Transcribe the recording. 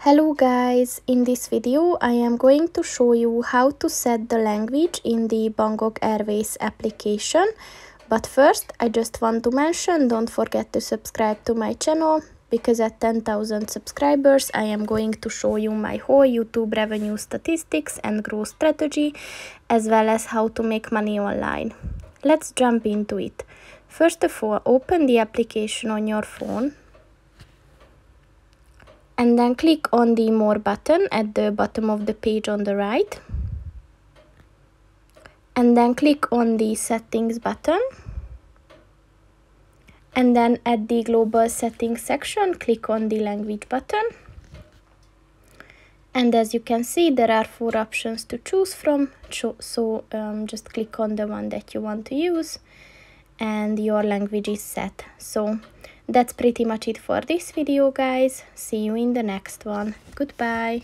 Hello guys, in this video I am going to show you how to set the language in the Bangkok Airways application. But first I just want to mention, don't forget to subscribe to my channel, because at 10,000 subscribers I am going to show you my whole YouTube revenue statistics and growth strategy, as well as how to make money online. Let's jump into it. First of all, open the application on your phone. And then click on the More button at the bottom of the page on the right. And then click on the Settings button. And then at the Global Settings section, click on the Language button. And as you can see, there are 4 options to choose from. So just click on the one that you want to use, and your language is set. So that's pretty much it for this video, guys. See you in the next one. Goodbye.